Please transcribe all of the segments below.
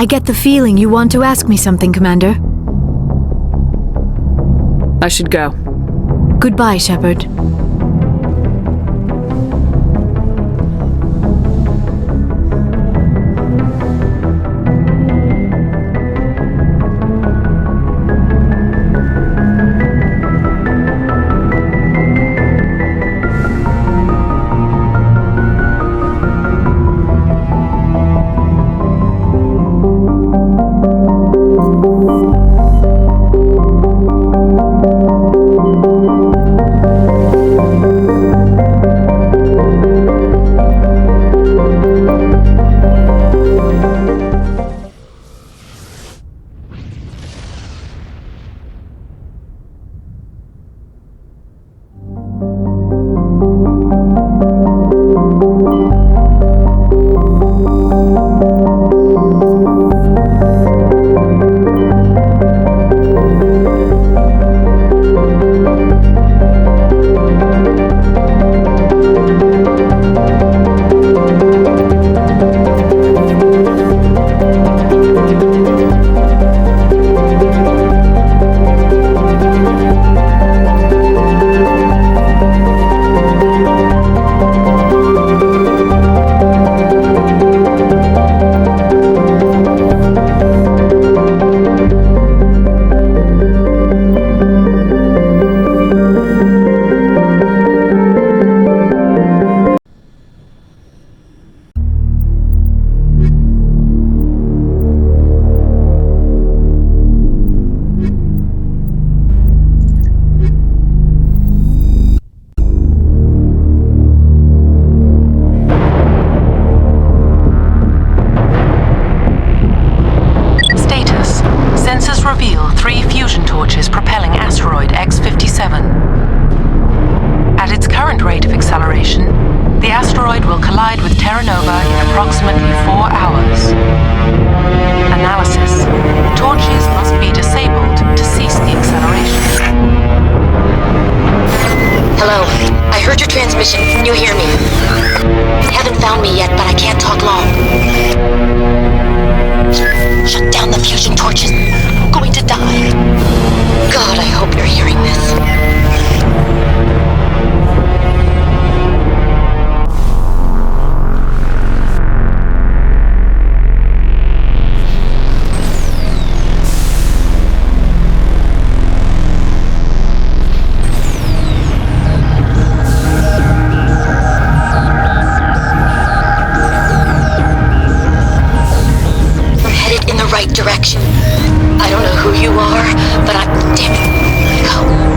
I get the feeling you want to ask me something, Commander. I should go. Goodbye, Shepard. You hear me? Haven't found me yet, but I can't talk long. Shut down the fusion torches. I'm going to die. God, I hope you're hearing this. Direction. I don't know who you are, but I'm... Damn it. Go.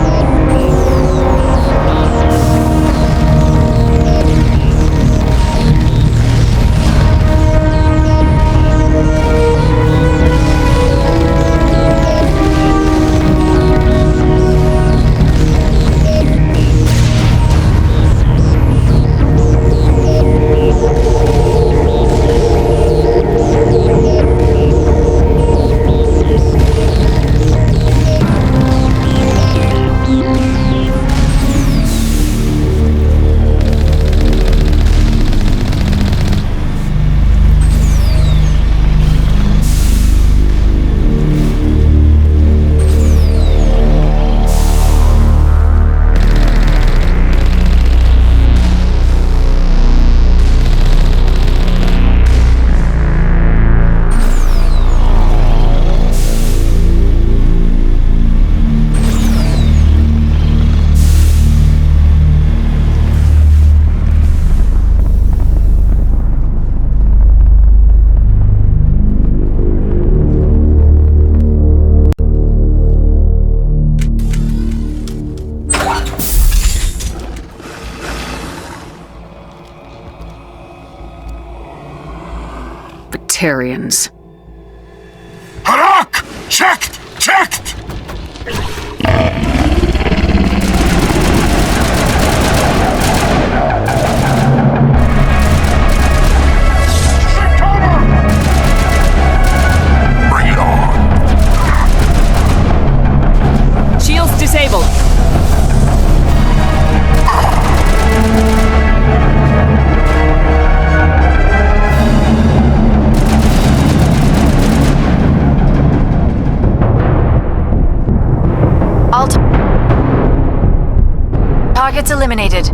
Batarians. Harak! Checked! Checked! Bring it on! Shields disabled. Targets eliminated.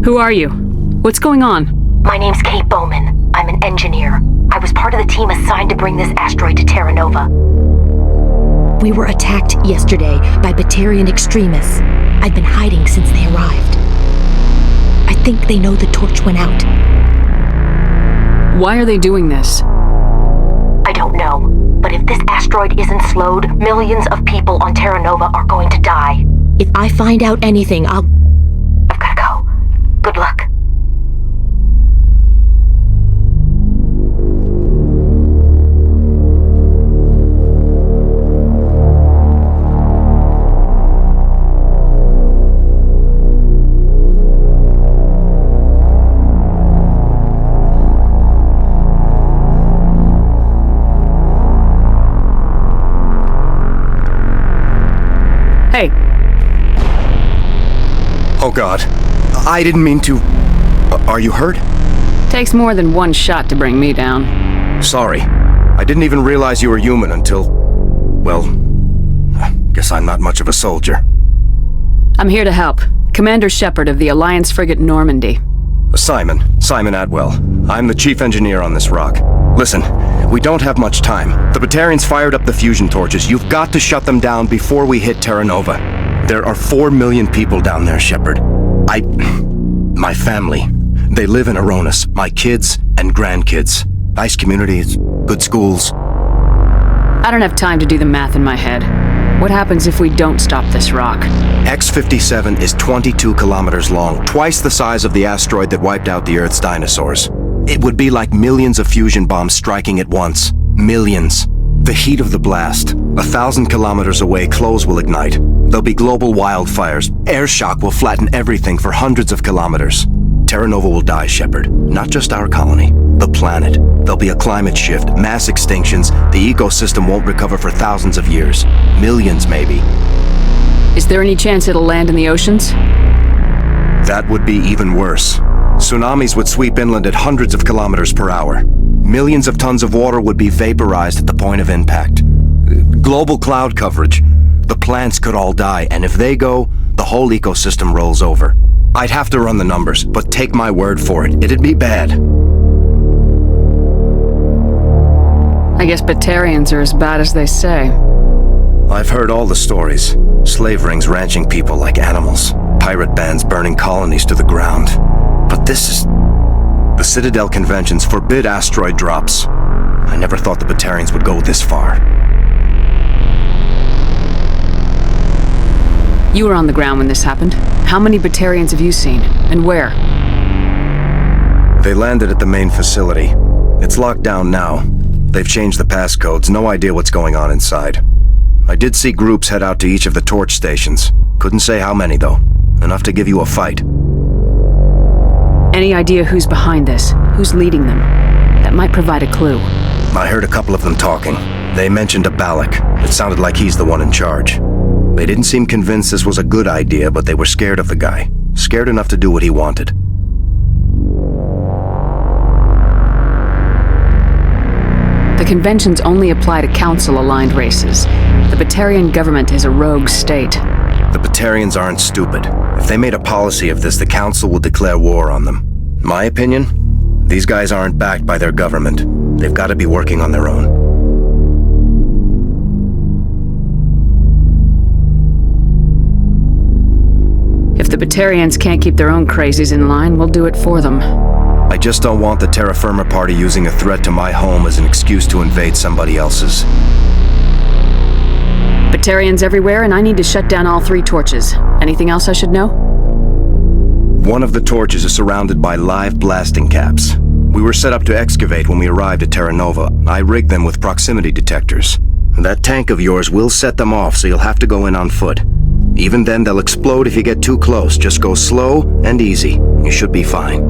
Who are you? What's going on? My name's Kate Bowman. I'm an engineer. I was part of the team assigned to bring this asteroid to Terra Nova. We were attacked yesterday by Batarian extremists. I've been hiding since they arrived. I think they know the torch went out. Why are they doing this? I don't know. But if this asteroid isn't slowed, millions of people on Terra Nova are going to die. If I find out anything, I've gotta go. Good luck. Hey. Oh God. I didn't mean to... Are you hurt? Takes more than one shot to bring me down. Sorry. I didn't even realize you were human until... Well... guess I'm not much of a soldier. I'm here to help. Commander Shepard of the Alliance frigate Normandy. Simon Atwell. I'm the chief engineer on this rock. Listen, we don't have much time. The Batarians fired up the fusion torches. You've got to shut them down before we hit Terra Nova. There are 4 million people down there, Shepard. My family. They live in Aronis. My kids and grandkids. Nice communities, good schools. I don't have time to do the math in my head. What happens if we don't stop this rock? X-57 is 22 kilometers long, twice the size of the asteroid that wiped out the Earth's dinosaurs. It would be like millions of fusion bombs striking at once. Millions. The heat of the blast. 1,000 kilometers away, clothes will ignite. There'll be global wildfires. Air shock will flatten everything for hundreds of kilometers. Terra Nova will die, Shepard. Not just our colony. The planet. There'll be a climate shift, mass extinctions. The ecosystem won't recover for thousands of years. Millions, maybe. Is there any chance it'll land in the oceans? That would be even worse. Tsunamis would sweep inland at hundreds of kilometers per hour. Millions of tons of water would be vaporized at the point of impact. Global cloud coverage. The plants could all die, and if they go, the whole ecosystem rolls over. I'd have to run the numbers, but take my word for it, it'd be bad. I guess Batarians are as bad as they say. I've heard all the stories. Slave rings ranching people like animals. Pirate bands burning colonies to the ground. But this is... The Citadel conventions forbid asteroid drops. I never thought the Batarians would go this far. You were on the ground when this happened. How many Batarians have you seen? And where? They landed at the main facility. It's locked down now. They've changed the passcodes, no idea what's going on inside. I did see groups head out to each of the torch stations. Couldn't say how many, though. Enough to give you a fight. Any idea who's behind this? Who's leading them? That might provide a clue. I heard a couple of them talking. They mentioned a Balak. It sounded like he's the one in charge. They didn't seem convinced this was a good idea, but they were scared of the guy. Scared enough to do what he wanted. The conventions only apply to Council-aligned races. The Batarian government is a rogue state. The Batarians aren't stupid. If they made a policy of this, the Council will declare war on them. My opinion? These guys aren't backed by their government. They've got to be working on their own. If the Batarians can't keep their own crazies in line, we'll do it for them. I just don't want the Terra Firma Party using a threat to my home as an excuse to invade somebody else's. Batarians everywhere, and I need to shut down all 3 torches. Anything else I should know? One of the torches is surrounded by live blasting caps. We were set up to excavate when we arrived at Terra Nova. I rigged them with proximity detectors. That tank of yours will set them off, so you'll have to go in on foot. Even then, they'll explode if you get too close. Just go slow and easy. You should be fine.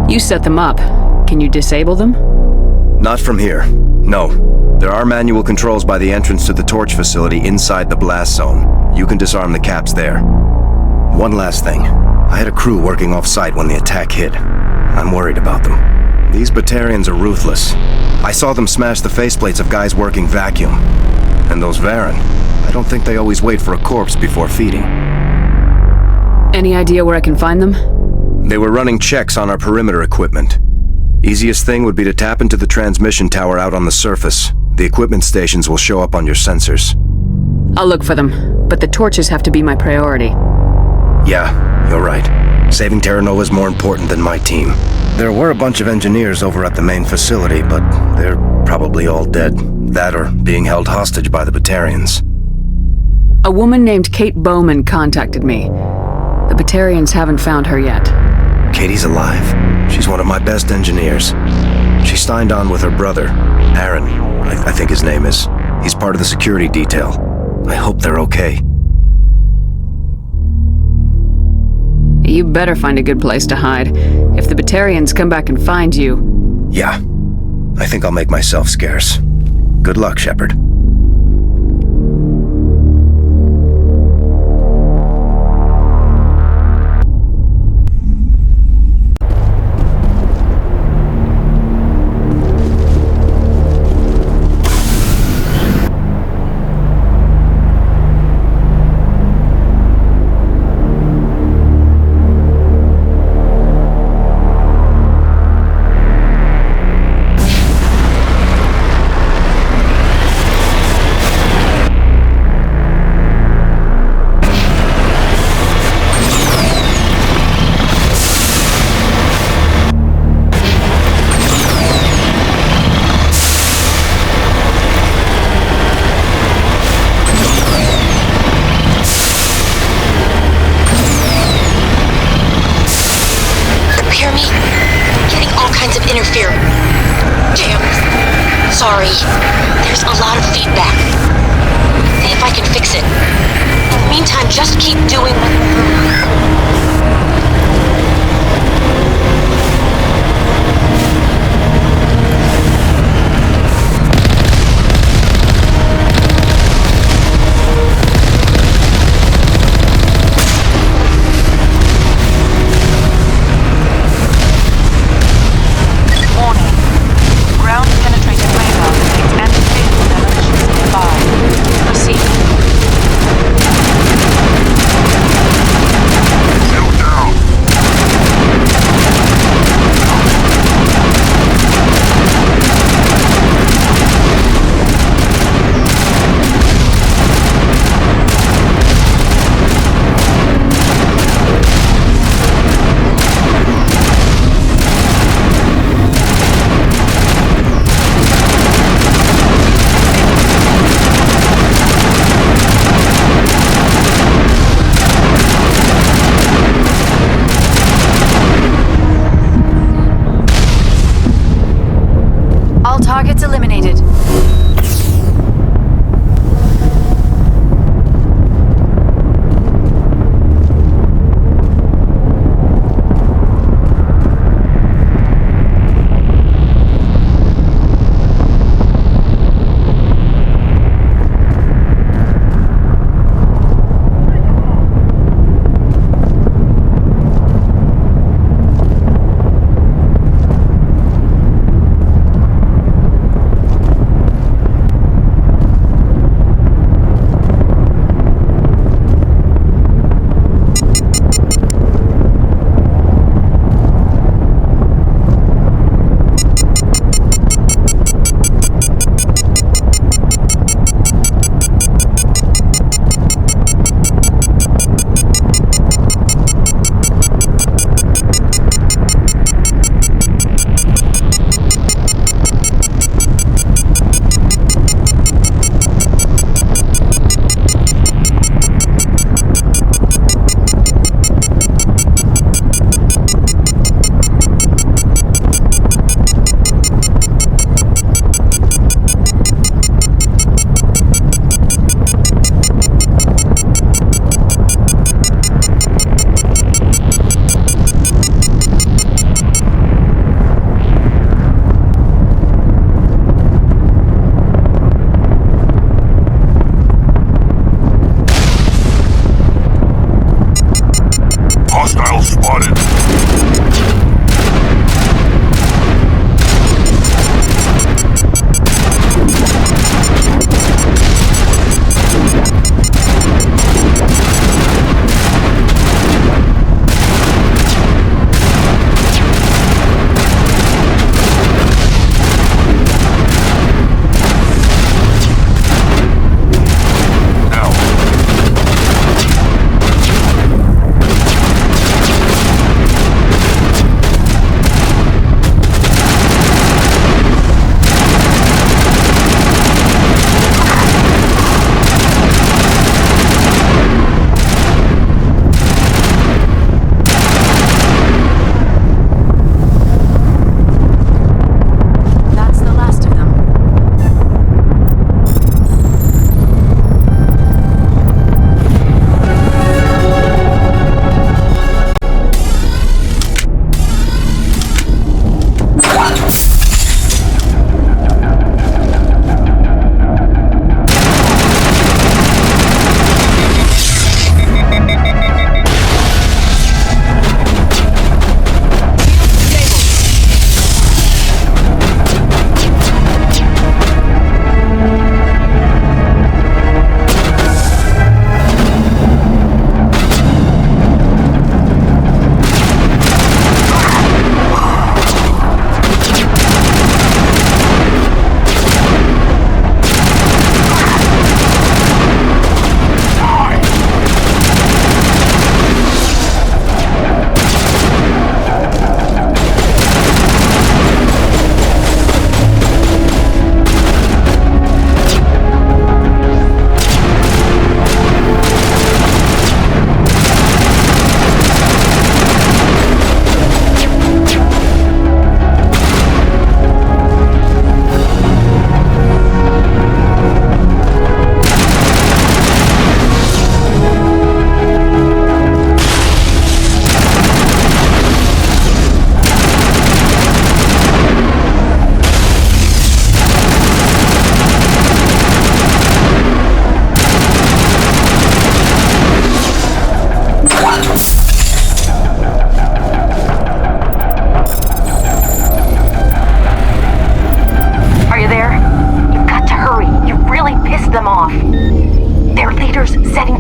You set them up. Can you disable them? Not from here. No. There are manual controls by the entrance to the torch facility inside the blast zone. You can disarm the caps there. One last thing. I had a crew working off-site when the attack hit. I'm worried about them. These Batarians are ruthless. I saw them smash the faceplates of guys working vacuum. And those Varen, I don't think they always wait for a corpse before feeding. Any idea where I can find them? They were running checks on our perimeter equipment. Easiest thing would be to tap into the transmission tower out on the surface. The equipment stations will show up on your sensors. I'll look for them, but the torches have to be my priority. Yeah, you're right. Saving Terra Nova is more important than my team. There were a bunch of engineers over at the main facility, but they're probably all dead. That or being held hostage by the Batarians. A woman named Kate Bowman contacted me. The Batarians haven't found her yet. Katie's alive. She's one of my best engineers. She signed on with her brother, Aaron, I think his name is. He's part of the security detail. I hope they're okay. You better find a good place to hide. If the Batarians come back and find you... Yeah. I think I'll make myself scarce. Good luck, Shepard. Sorry. There's a lot of feedback. See if I can fix it. In the meantime, just keep doing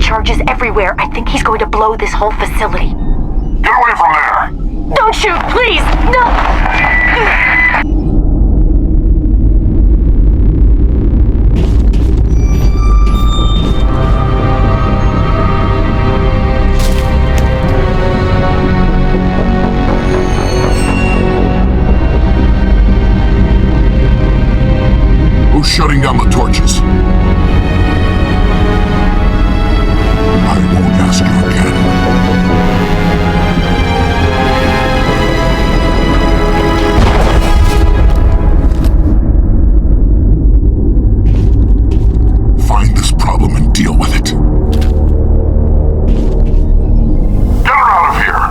charges everywhere. I think he's going to blow this whole facility. Get away from there! Don't shoot, please! No! Who's shutting down the torches? I won't ask you again. Find this problem and deal with it. Get her out of here!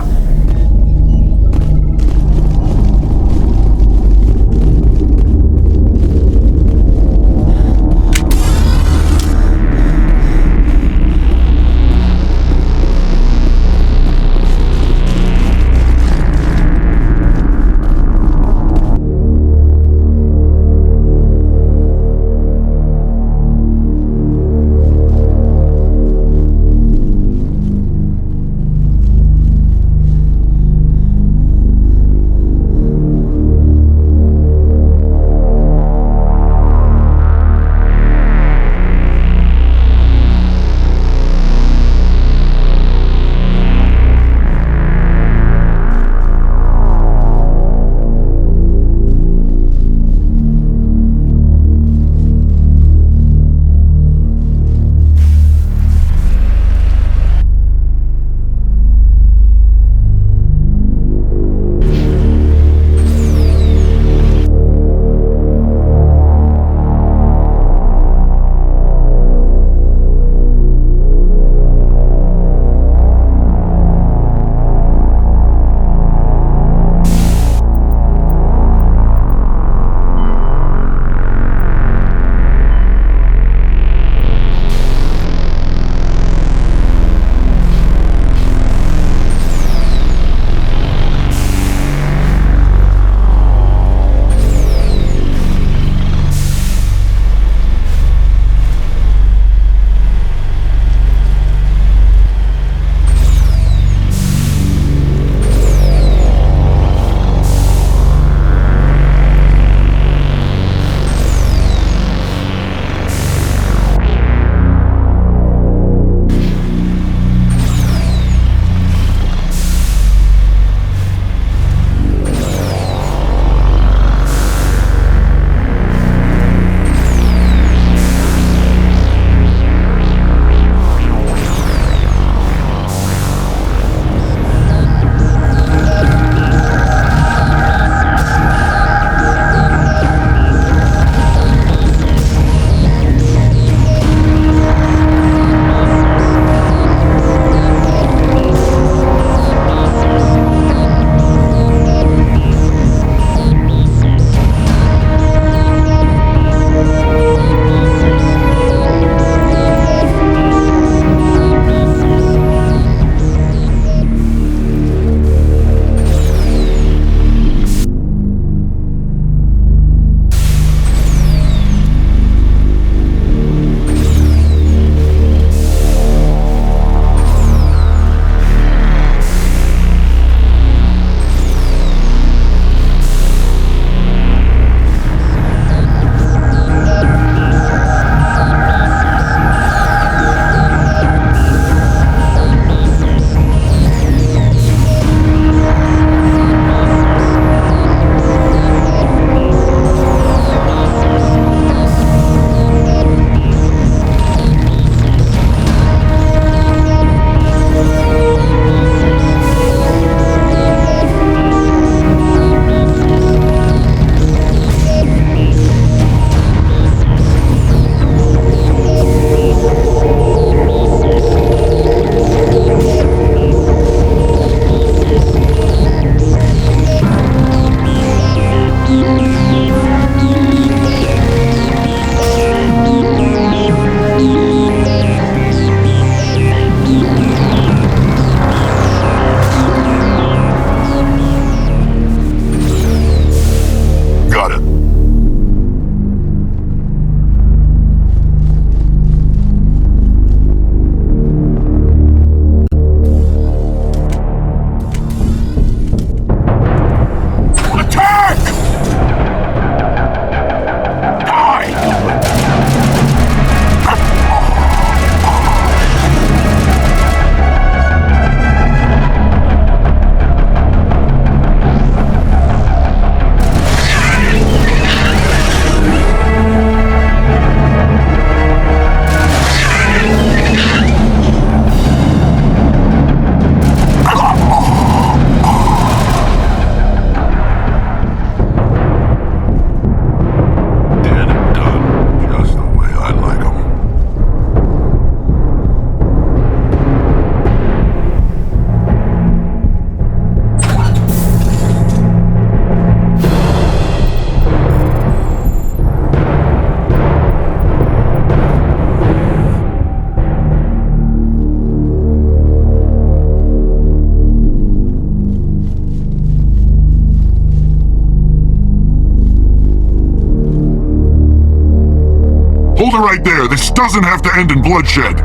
Hold it right there. This doesn't have to end in bloodshed.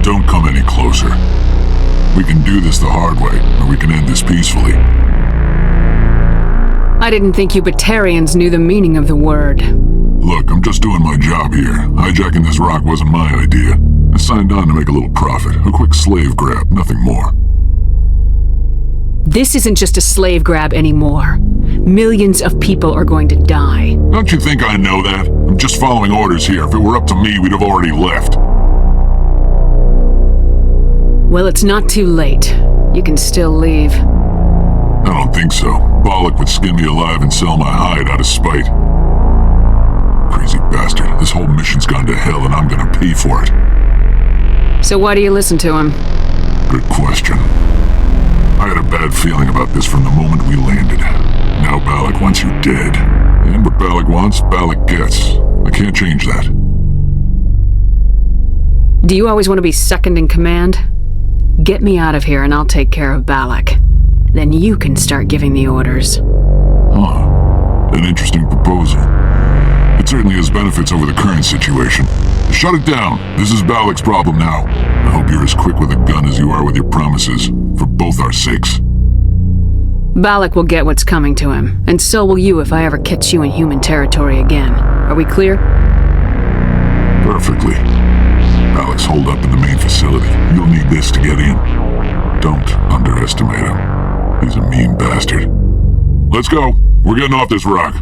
Don't come any closer. We can do this the hard way, or we can end this peacefully. I didn't think you Batarians knew the meaning of the word. Look, I'm just doing my job here. Hijacking this rock wasn't my idea. I signed on to make a little profit. A quick slave grab, nothing more. This isn't just a slave grab anymore. Millions of people are going to die. Don't you think I know that? I'm just following orders here. If it were up to me, we'd have already left. Well, it's not too late. You can still leave. I don't think so. Balak would skin me alive and sell my hide out of spite. Crazy bastard. This whole mission's gone to hell and I'm gonna pay for it. So why do you listen to him? Good question. I had a bad feeling about this from the moment we landed. Now Balak wants you dead. And what Balak wants, Balak gets. I can't change that. Do you always want to be second in command? Get me out of here and I'll take care of Balak. Then you can start giving the orders. Huh. An interesting proposal. It certainly has benefits over the current situation. Shut it down. This is Balak's problem now. I hope you're as quick with a gun as you are with your promises, for both our sakes. Balak will get what's coming to him, and so will you if I ever catch you in human territory again. Are we clear? Perfectly. Balak's holed up in the main facility. You'll need this to get in. Don't underestimate him. He's a mean bastard. Let's go. We're getting off this rock.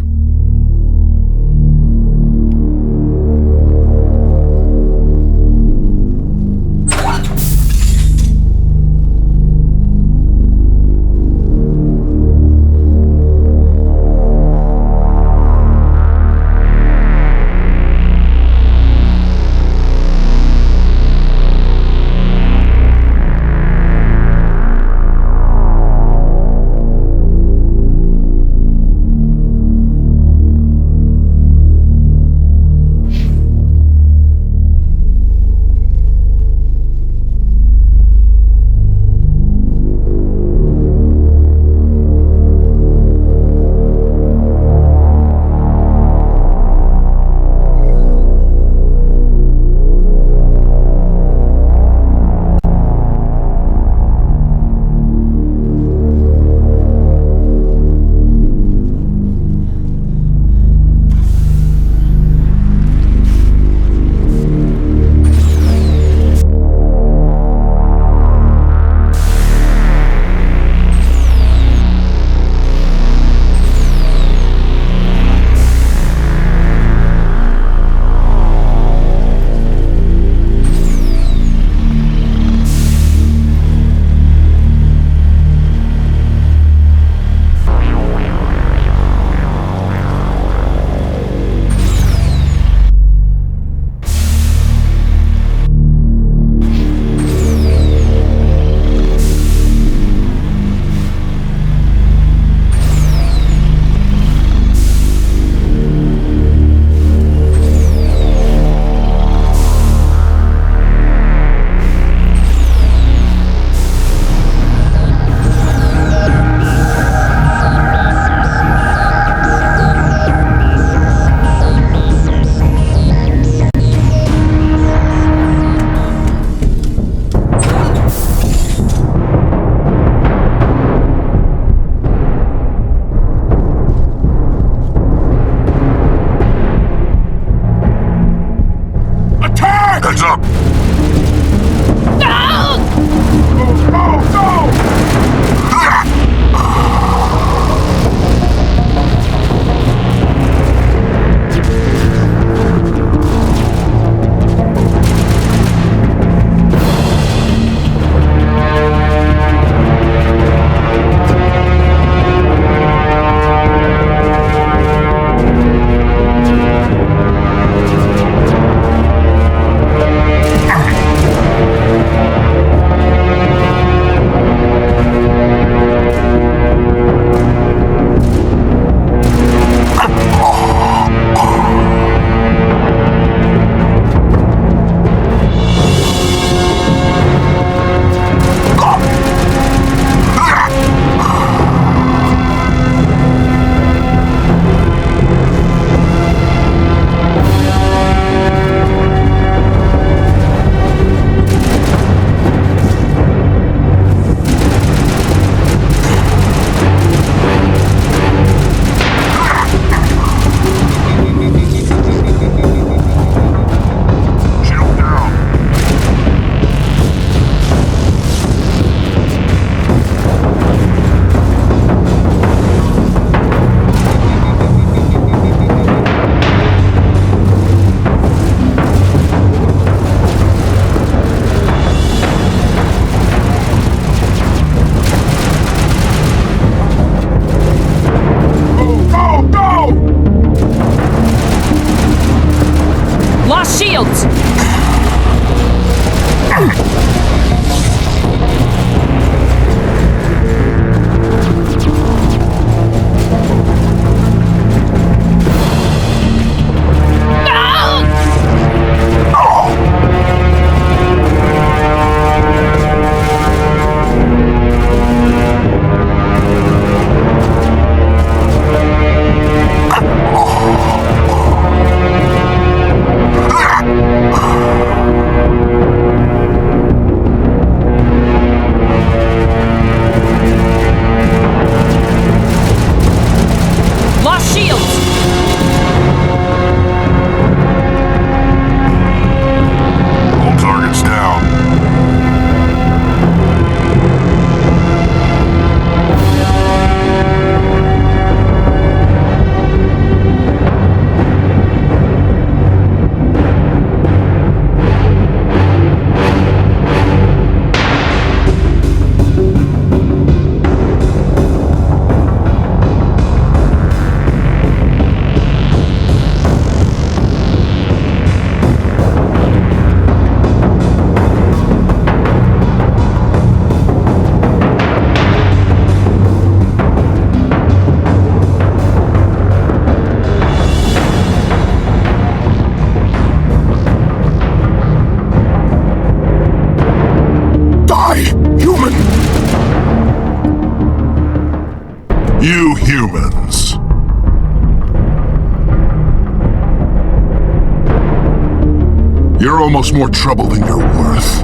almost more trouble than you're worth.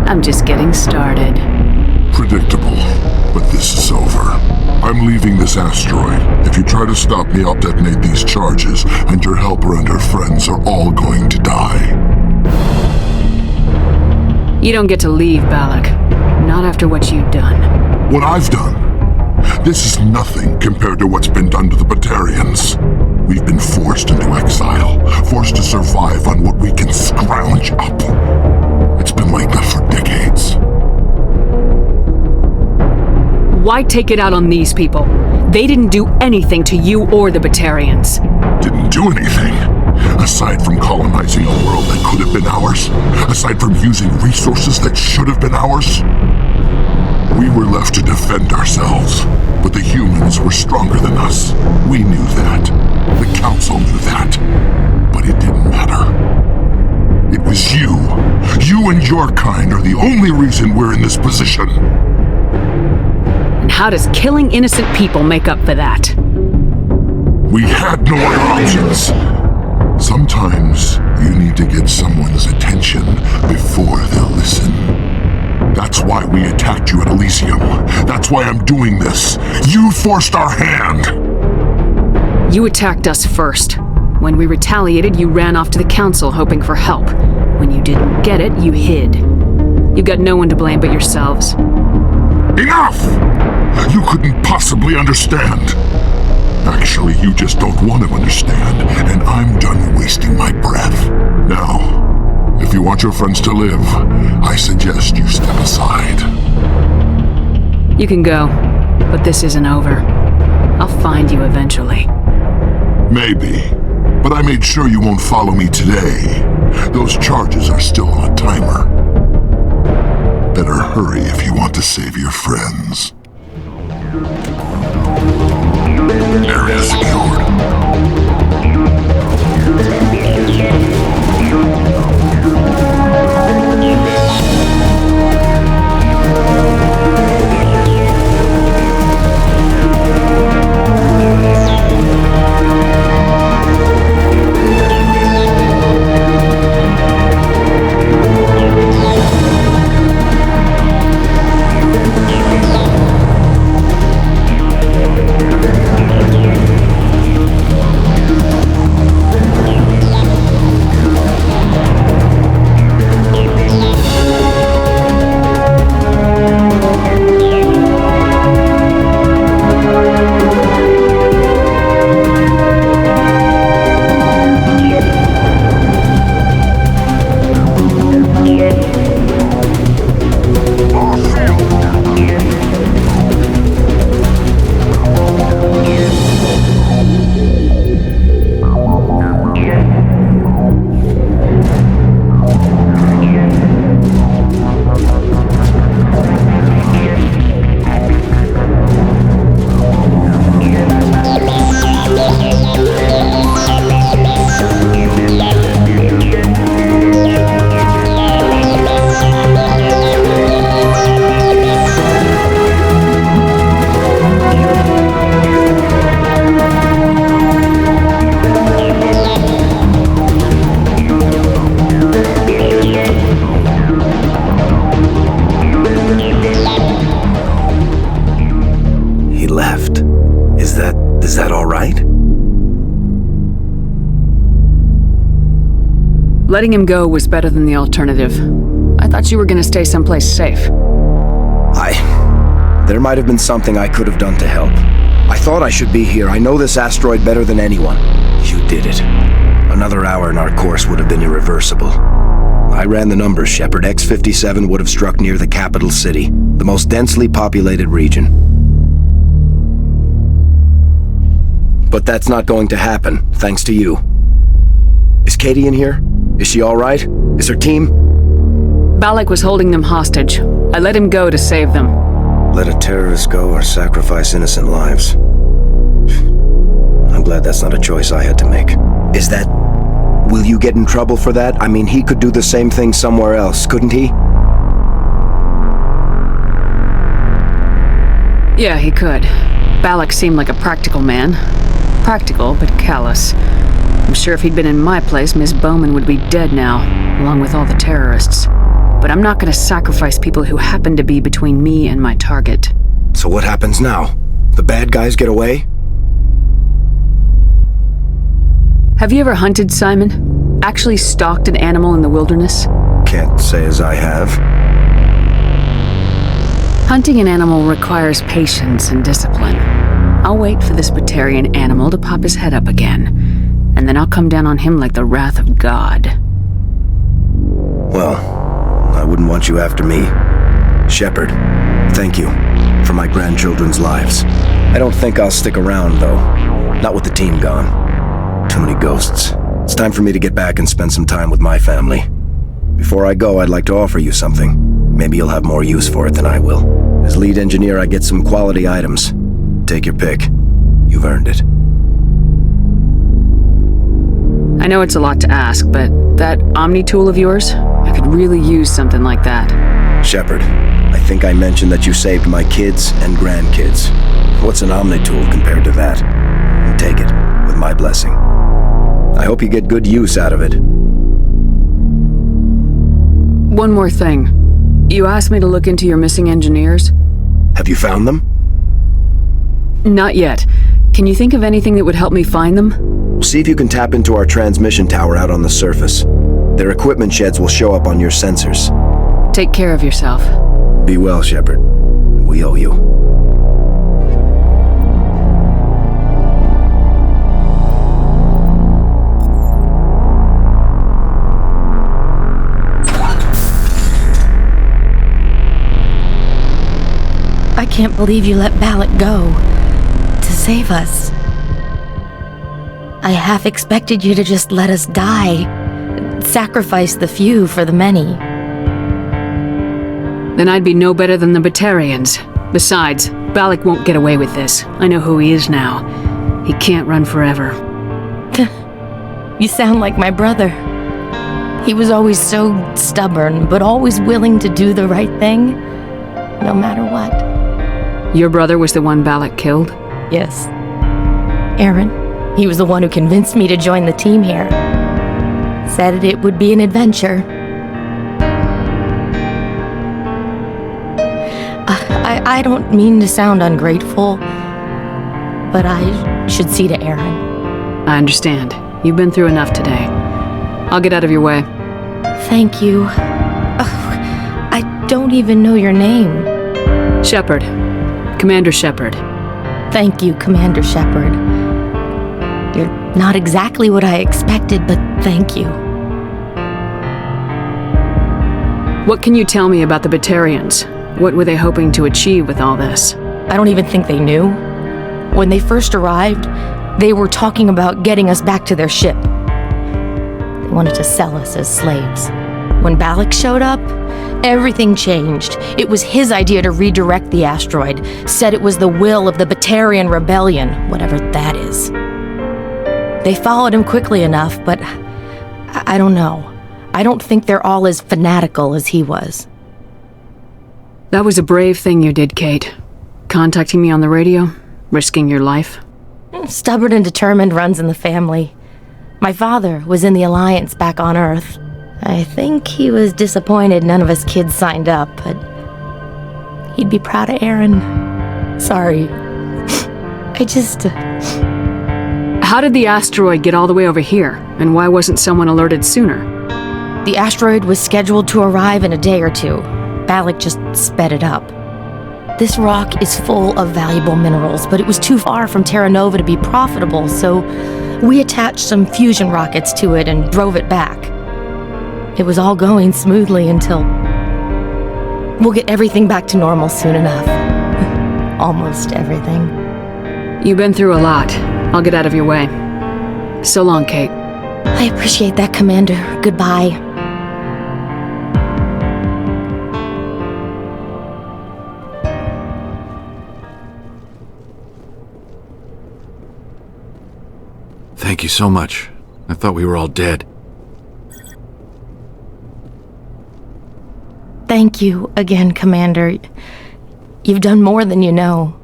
I'm just getting started. Predictable, but this is over. I'm leaving this asteroid. If you try to stop me, I'll detonate these charges, and your helper and her friends are all going to die. You don't get to leave, Balak. Not after what you've done. What I've done? This is nothing compared to what's been done to the Batarians. We've been forced into exile, forced to survive on what we can scrounge up. It's been like that for decades. Why take it out on these people? They didn't do anything to you or the Batarians. Didn't do anything. Aside from colonizing a world that could have been ours, aside from using resources that should have been ours, we were left to defend ourselves. But the humans were stronger than us. We knew that. The Council knew that. But it didn't matter. It was you. You and your kind are the only reason we're in this position. And how does killing innocent people make up for that? We had no other options. Sometimes you need to get someone's attention before they'll listen. That's why we attacked you at Elysium. That's why I'm doing this. You forced our hand. You attacked us first. When we retaliated, you ran off to the Council hoping for help. When you didn't get it, you hid. You've got no one to blame but yourselves. Enough! You couldn't possibly understand. Actually, you just don't want to understand, and I'm done wasting my breath. Now, if you want your friends to live, I suggest you step aside. You can go, but this isn't over. I'll find you eventually. Maybe, but I made sure you won't follow me today. Those charges are still on a timer. Better hurry if you want to save your friends. Area secured. Is that all right? Letting him go was better than the alternative. I thought you were gonna stay someplace safe. There might have been something I could have done to help. I thought I should be here. I know this asteroid better than anyone. You did it. Another hour and our course would have been irreversible. I ran the numbers, Shepard. X-57 would have struck near the capital city, the most densely populated region. But that's not going to happen, thanks to you. Is Katie in here? Is she all right? Is her team? Balak was holding them hostage. I let him go to save them. Let a terrorist go or sacrifice innocent lives. I'm glad that's not a choice I had to make. Is that... Will you get in trouble for that? I mean, he could do the same thing somewhere else, couldn't he? Yeah, he could. Balak seemed like a practical man. Practical, but callous. I'm sure if he'd been in my place, Miss Bowman would be dead now, along with all the terrorists. But I'm not gonna sacrifice people who happen to be between me and my target. So what happens now? The bad guys get away? Have you ever hunted, Simon? Actually stalked an animal in the wilderness? Can't say as I have. Hunting an animal requires patience and discipline. I'll wait for this Batarian animal to pop his head up again, and then I'll come down on him like the wrath of God. Well, I wouldn't want you after me. Shepard, thank you for my grandchildren's lives. I don't think I'll stick around, though. Not with the team gone. Too many ghosts. It's time for me to get back and spend some time with my family. Before I go, I'd like to offer you something. Maybe you'll have more use for it than I will. As lead engineer, I get some quality items. Take your pick. You've earned it. I know it's a lot to ask, but that Omni tool of yours, I could really use something like that. Shepard, I think I mentioned that you saved my kids and grandkids. What's an Omni tool compared to that? Take it, with my blessing. I hope you get good use out of it. One more thing. You asked me to look into your missing engineers? Have you found them? Not yet. Can you think of anything that would help me find them? See if you can tap into our transmission tower out on the surface. Their equipment sheds will show up on your sensors. Take care of yourself. Be well, Shepard. We owe you. I can't believe you let Balak go to save us. I half expected you to just let us die, sacrifice the few for the many. Then I'd be no better than the Batarians. Besides, Balak won't get away with this. I know who he is now. He can't run forever. You sound like my brother. He was always so stubborn, but always willing to do the right thing, no matter what. Your brother was the one Balak killed? Yes. Aaron. He was the one who convinced me to join the team here. Said it would be an adventure. I don't mean to sound ungrateful, but I should see to Aaron. I understand. You've been through enough today. I'll get out of your way. Thank you. I don't even know your name. Shepard. Commander Shepard. Thank you, Commander Shepard. You're not exactly what I expected, but thank you. What can you tell me about the Batarians? What were they hoping to achieve with all this? I don't even think they knew. When they first arrived, they were talking about getting us back to their ship. They wanted to sell us as slaves. When Balak showed up, everything changed. It was his idea to redirect the asteroid, said it was the will of the Batarian Rebellion, whatever that is. They followed him quickly enough, but I don't know. I don't think they're all as fanatical as he was. That was a brave thing you did, Kate. Contacting me on the radio, risking your life. Stubborn and determined runs in the family. My father was in the Alliance back on Earth. I think he was disappointed none of us kids signed up, but he'd be proud of Aaron. Sorry. How did the asteroid get all the way over here, and why wasn't someone alerted sooner? The asteroid was scheduled to arrive in a day or two. Balak just sped it up. This rock is full of valuable minerals, but it was too far from Terra Nova to be profitable, so we attached some fusion rockets to it and drove it back. It was all going smoothly until... We'll get everything back to normal soon enough. Almost everything. You've been through a lot. I'll get out of your way. So long, Kate. I appreciate that, Commander. Goodbye. Thank you so much. I thought we were all dead. Thank you again, Commander. You've done more than you know.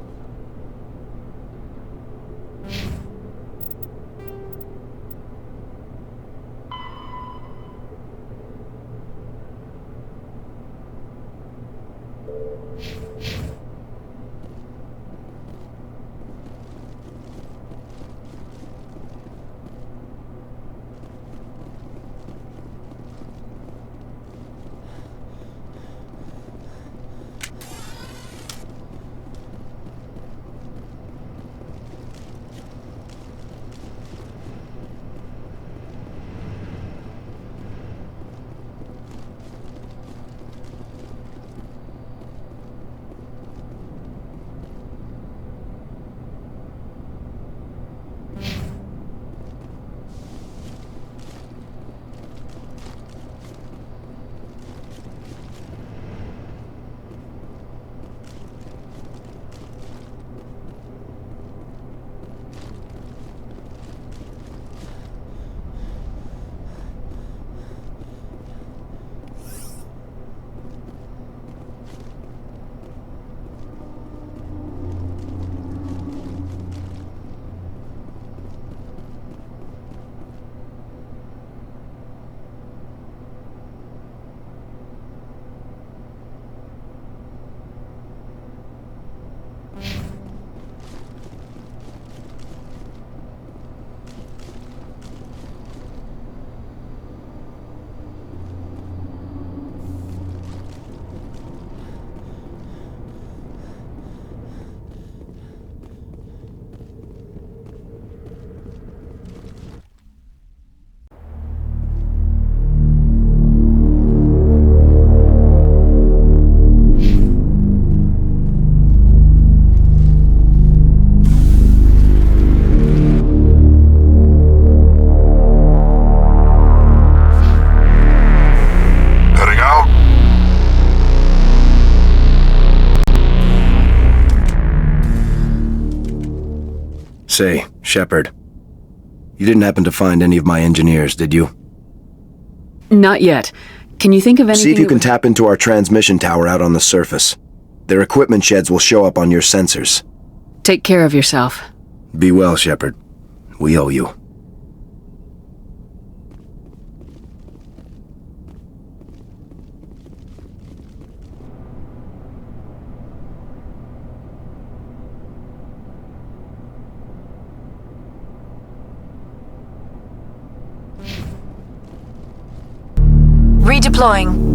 Say, Shepard, you didn't happen to find any of my engineers, did you? Not yet. Can you think of anything? See if you that can would- tap into our transmission tower out on the surface. Their equipment sheds will show up on your sensors. Take care of yourself. Be well, Shepard. We owe you. Redeploying.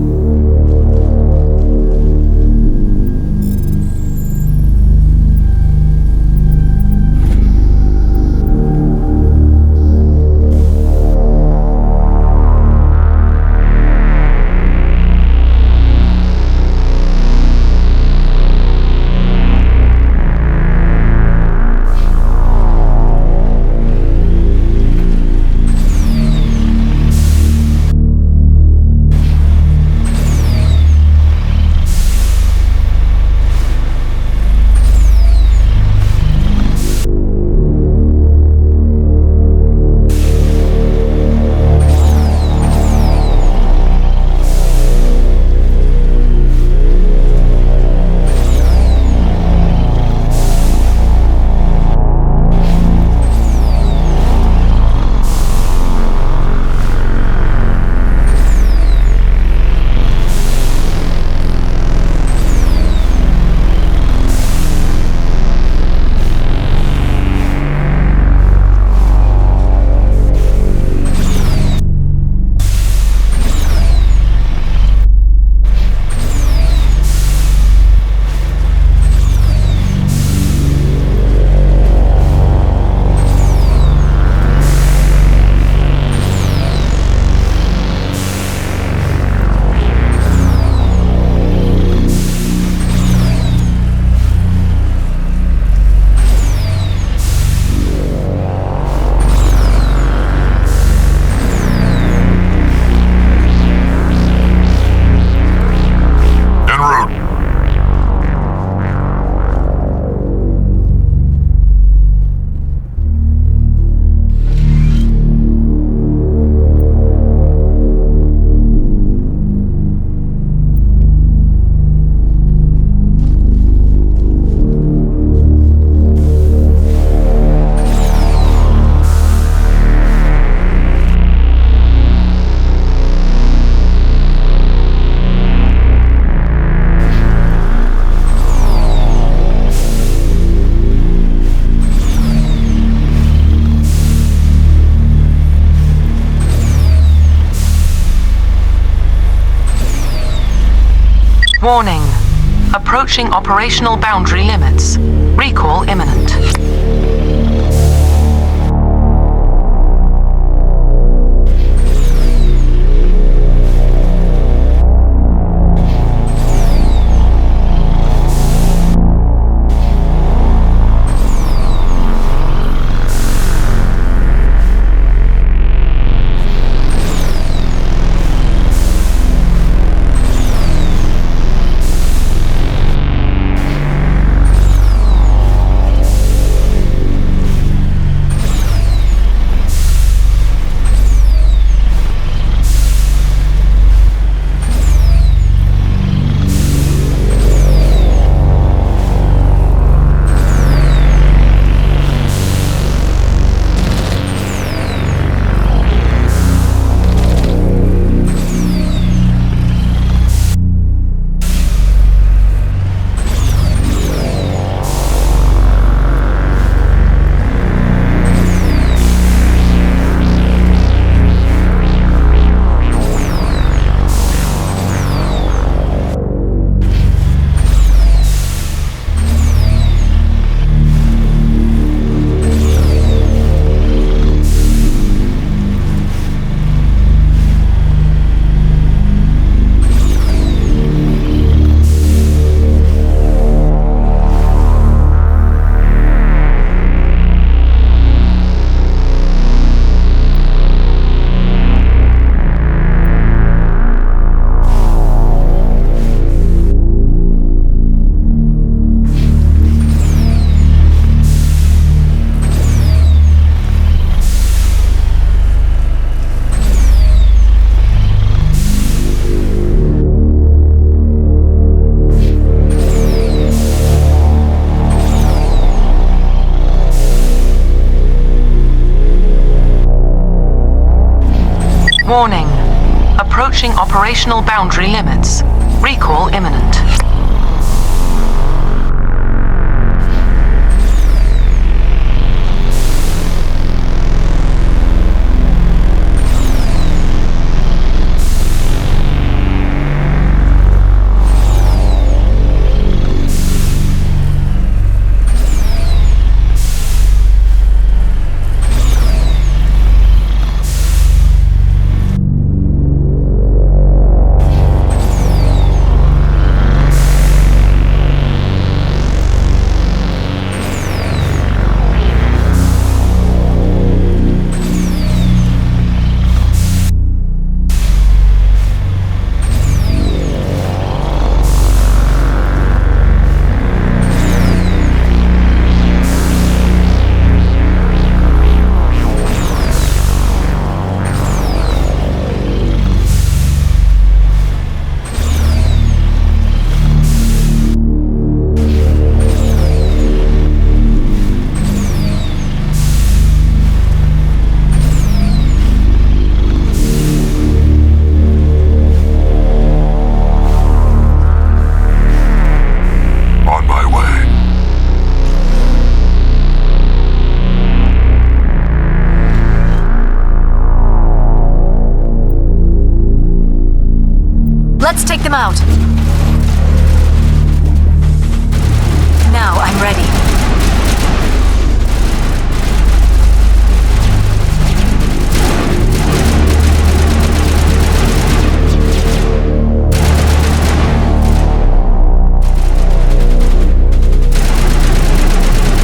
Warning. Approaching operational boundary limits. Recall imminent. Warning. Approaching operational boundary limits. Recall imminent. Let's take them out. Now I'm ready.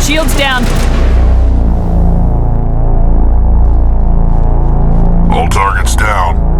Shields down. All targets down.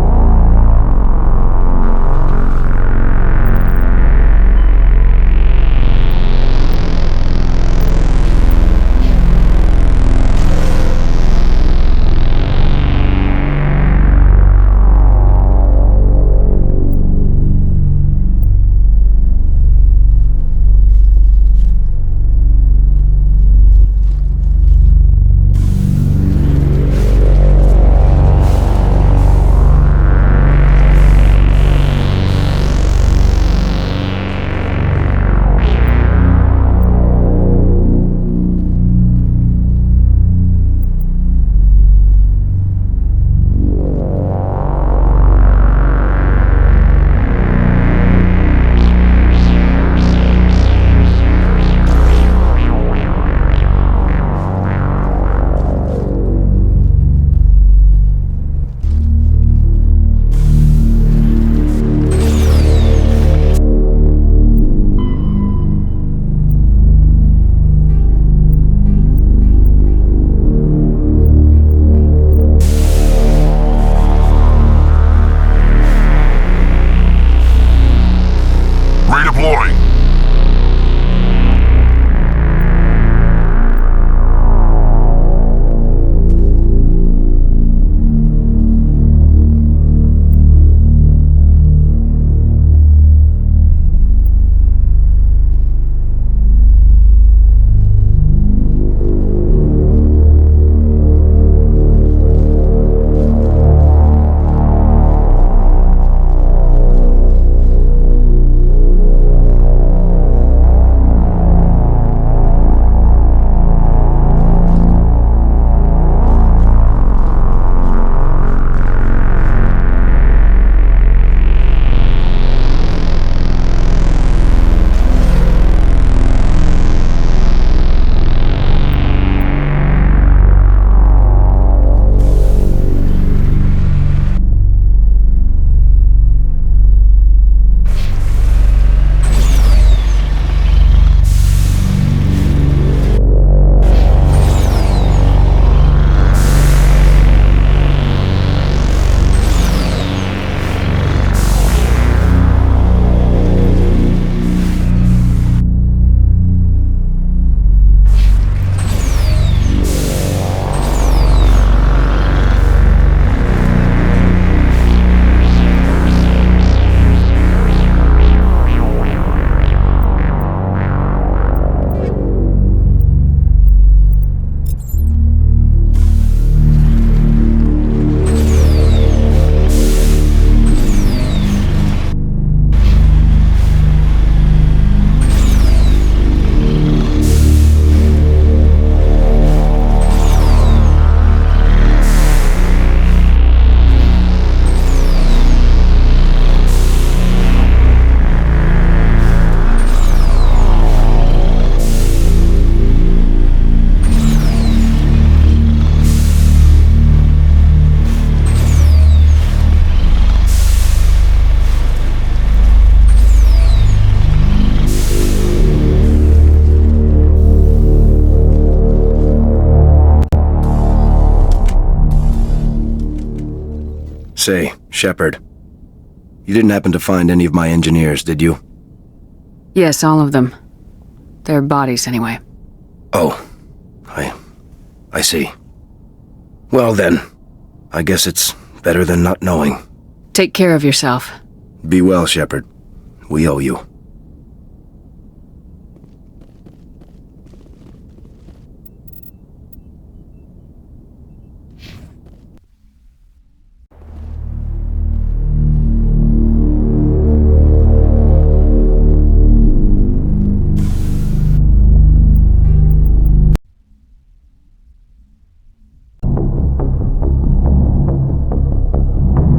deploying. Say, Shepard, you didn't happen to find any of my engineers, did you? Yes, all of them. Their bodies, anyway. Oh, I see. Well then, I guess it's better than not knowing. Take care of yourself. Be well, Shepard. We owe you.